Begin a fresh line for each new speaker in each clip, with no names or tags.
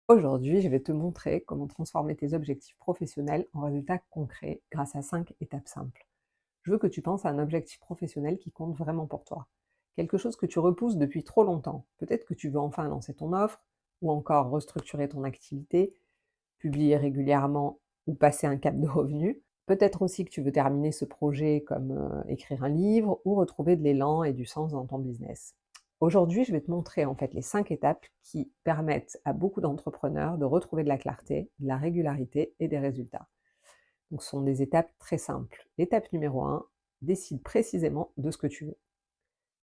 Aujourd'hui, je vais te montrer comment transformer tes objectifs professionnels en résultats concrets grâce à 5 étapes simples. Je veux que tu penses à un objectif professionnel qui compte vraiment pour toi. Quelque chose que tu repousses depuis trop longtemps. Peut-être que tu veux enfin lancer ton offre, ou encore restructurer ton activité, publier régulièrement ou passer un cap de revenus. Peut-être aussi que tu veux terminer ce projet comme écrire un livre ou retrouver de l'élan et du sens dans ton business. Aujourd'hui, je vais te montrer en fait les 5 étapes qui permettent à beaucoup d'entrepreneurs de retrouver de la clarté, de la régularité et des résultats. Donc, ce sont des étapes très simples. L'étape numéro 1, décide précisément de ce que tu veux.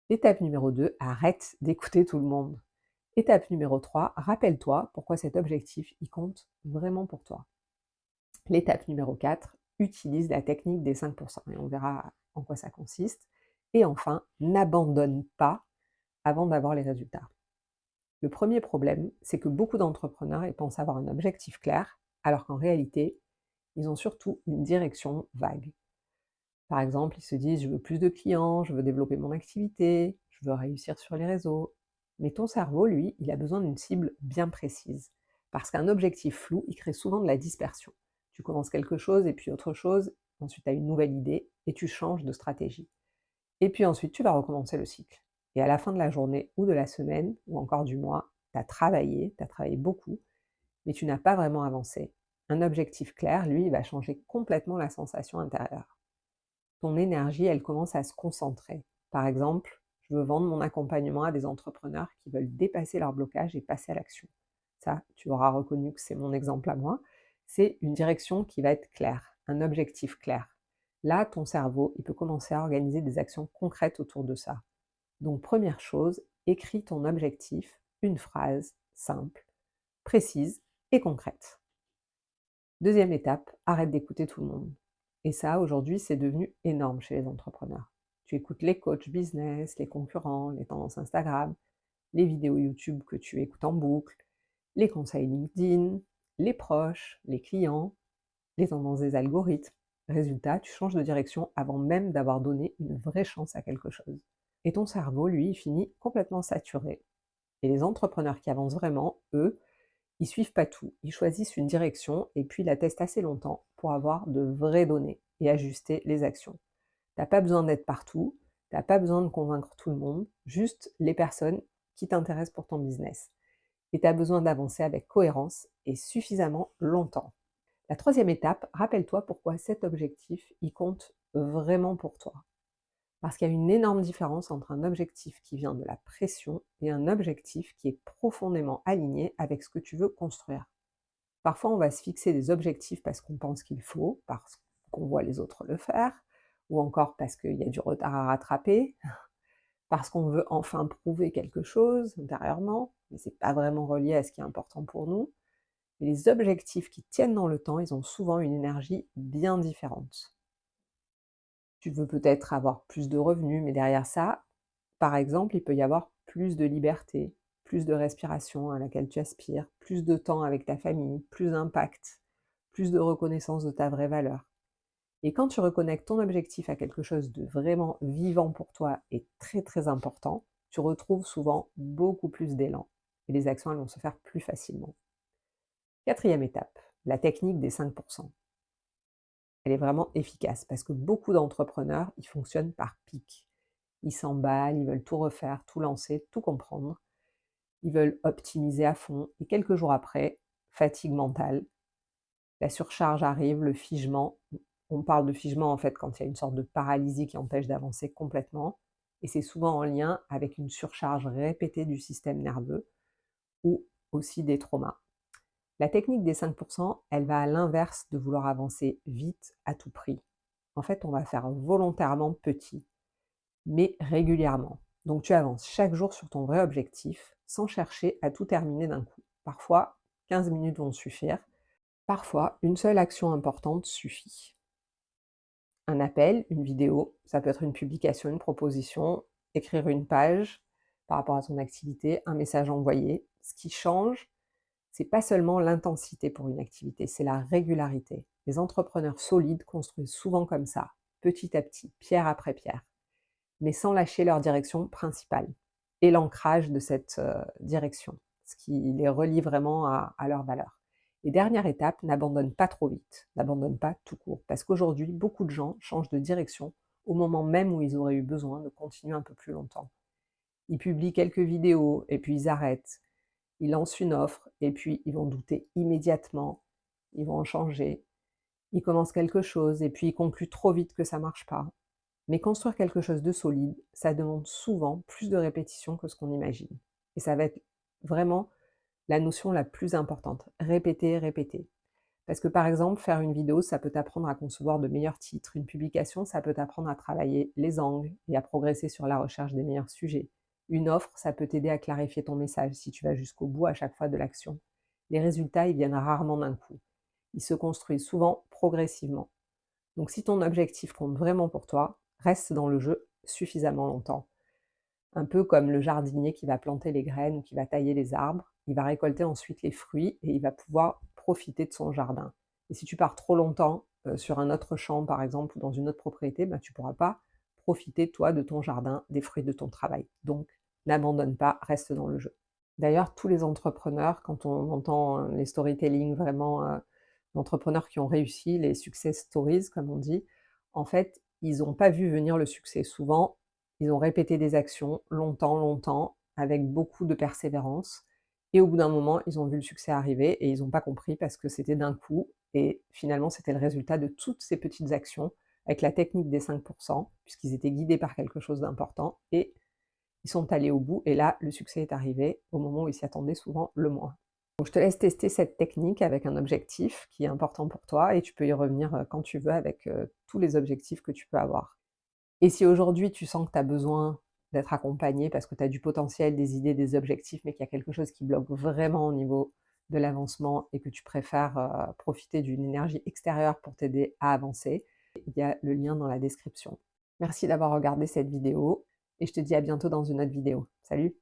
Étape numéro 2, arrête d'écouter tout le monde. Étape numéro 3, rappelle-toi pourquoi cet objectif il compte vraiment pour toi. L'étape numéro 4, utilise la technique des 5% et on verra en quoi ça consiste. Et enfin, n'abandonne pas avant d'avoir les résultats. Le premier problème, c'est que beaucoup d'entrepreneurs ils pensent avoir un objectif clair, alors qu'en réalité, ils ont surtout une direction vague. Par exemple, ils se disent: «Je veux plus de clients, je veux développer mon activité, je veux réussir sur les réseaux». Mais ton cerveau, lui, il a besoin d'une cible bien précise. Parce qu'un objectif flou, il crée souvent de la dispersion. Tu commences quelque chose et puis autre chose, ensuite tu as une nouvelle idée et tu changes de stratégie. Et puis ensuite, tu vas recommencer le cycle. Et à la fin de la journée ou de la semaine ou encore du mois, tu as travaillé beaucoup, mais tu n'as pas vraiment avancé. Un objectif clair, lui, il va changer complètement la sensation intérieure. Ton énergie, elle commence à se concentrer. Par exemple, je veux vendre mon accompagnement à des entrepreneurs qui veulent dépasser leur blocage et passer à l'action. Ça, tu auras reconnu que c'est mon exemple à moi. C'est une direction qui va être claire, un objectif clair. Là, ton cerveau, il peut commencer à organiser des actions concrètes autour de ça. Donc, première chose, écris ton objectif, une phrase simple, précise et concrète. Deuxième étape, arrête d'écouter tout le monde. Et ça, aujourd'hui, c'est devenu énorme chez les entrepreneurs. Tu écoutes les coachs business, les concurrents, les tendances Instagram, les vidéos YouTube que tu écoutes en boucle, les conseils LinkedIn, les proches, les clients, les tendances des algorithmes. Résultat, tu changes de direction avant même d'avoir donné une vraie chance à quelque chose. Et ton cerveau, lui, il finit complètement saturé. Et les entrepreneurs qui avancent vraiment, eux, ils suivent pas tout. Ils choisissent une direction et puis la testent assez longtemps pour avoir de vraies données et ajuster les actions. Tu as pas besoin d'être partout, tu as pas besoin de convaincre tout le monde, juste les personnes qui t'intéressent pour ton business. Et tu as besoin d'avancer avec cohérence et suffisamment longtemps. La troisième étape, rappelle-toi pourquoi cet objectif, il compte vraiment pour toi. Parce qu'il y a une énorme différence entre un objectif qui vient de la pression et un objectif qui est profondément aligné avec ce que tu veux construire. Parfois, on va se fixer des objectifs parce qu'on pense qu'il faut, parce qu'on voit les autres le faire, ou encore parce qu'il y a du retard à rattraper, parce qu'on veut enfin prouver quelque chose intérieurement, mais c'est pas vraiment relié à ce qui est important pour nous. Et les objectifs qui tiennent dans le temps, ils ont souvent une énergie bien différente. Tu veux peut-être avoir plus de revenus, mais derrière ça, par exemple, il peut y avoir plus de liberté, plus de respiration à laquelle tu aspires, plus de temps avec ta famille, plus d'impact, plus de reconnaissance de ta vraie valeur. Et quand tu reconnectes ton objectif à quelque chose de vraiment vivant pour toi et très très important, tu retrouves souvent beaucoup plus d'élan. Et les actions, elles vont se faire plus facilement. Quatrième étape, la technique des 5%. Elle est vraiment efficace parce que beaucoup d'entrepreneurs, ils fonctionnent par pic. Ils s'emballent, ils veulent tout refaire, tout lancer, tout comprendre. Ils veulent optimiser à fond et quelques jours après, fatigue mentale, la surcharge arrive, le figement. On parle de figement en fait quand il y a une sorte de paralysie qui empêche d'avancer complètement et c'est souvent en lien avec une surcharge répétée du système nerveux ou aussi des traumas. La technique des 5%, elle va à l'inverse de vouloir avancer vite à tout prix. En fait, on va faire volontairement petit, mais régulièrement. Donc tu avances chaque jour sur ton vrai objectif sans chercher à tout terminer d'un coup. Parfois, 15 minutes vont suffire. Parfois, une seule action importante suffit. Un appel, une vidéo, ça peut être une publication, une proposition, écrire une page par rapport à son activité, un message envoyé. Ce qui change, c'est pas seulement l'intensité pour une activité, c'est la régularité. Les entrepreneurs solides construisent souvent comme ça, petit à petit, pierre après pierre, mais sans lâcher leur direction principale et l'ancrage de cette direction. ce qui les relie vraiment à leurs valeurs. Et dernière étape, n'abandonne pas trop vite, n'abandonne pas tout court, parce qu'aujourd'hui, beaucoup de gens changent de direction au moment même où ils auraient eu besoin de continuer un peu plus longtemps. Ils publient quelques vidéos et puis ils arrêtent. Ils lancent une offre et puis ils vont douter immédiatement, ils vont en changer. Ils commencent quelque chose et puis ils concluent trop vite que ça ne marche pas. Mais construire quelque chose de solide, ça demande souvent plus de répétition que ce qu'on imagine. Et ça va être vraiment la notion la plus importante. Répéter, répéter. Parce que par exemple, faire une vidéo, ça peut t'apprendre à concevoir de meilleurs titres. Une publication, ça peut t'apprendre à travailler les angles et à progresser sur la recherche des meilleurs sujets. Une offre, ça peut t'aider à clarifier ton message si tu vas jusqu'au bout à chaque fois de l'action. Les résultats, ils viennent rarement d'un coup. Ils se construisent souvent progressivement. Donc si ton objectif compte vraiment pour toi, reste dans le jeu suffisamment longtemps. Un peu comme le jardinier qui va planter les graines ou qui va tailler les arbres, il va récolter ensuite les fruits et il va pouvoir profiter de son jardin. Et si tu pars trop longtemps sur un autre champ, par exemple, ou dans une autre propriété, bah, tu ne pourras pas profiter, toi, de ton jardin, des fruits de ton travail. Donc, n'abandonne pas, reste dans le jeu. D'ailleurs, tous les entrepreneurs, quand on entend les storytelling vraiment d'entrepreneurs qui ont réussi, les success stories, comme on dit, en fait, ils n'ont pas vu venir le succès. Souvent, ils ont répété des actions longtemps, longtemps, avec beaucoup de persévérance. Et au bout d'un moment, ils ont vu le succès arriver et ils n'ont pas compris parce que c'était d'un coup. Et finalement, c'était le résultat de toutes ces petites actions avec la technique des 5%, puisqu'ils étaient guidés par quelque chose d'important. Et ils sont allés au bout. Et là, le succès est arrivé au moment où ils s'y attendaient souvent le moins. Donc, je te laisse tester cette technique avec un objectif qui est important pour toi et tu peux y revenir quand tu veux avec tous les objectifs que tu peux avoir. Et si aujourd'hui tu sens que tu as besoin d'être accompagné parce que tu as du potentiel, des idées, des objectifs, mais qu'il y a quelque chose qui bloque vraiment au niveau de l'avancement et que tu préfères profiter d'une énergie extérieure pour t'aider à avancer, il y a le lien dans la description. Merci d'avoir regardé cette vidéo et je te dis à bientôt dans une autre vidéo. Salut!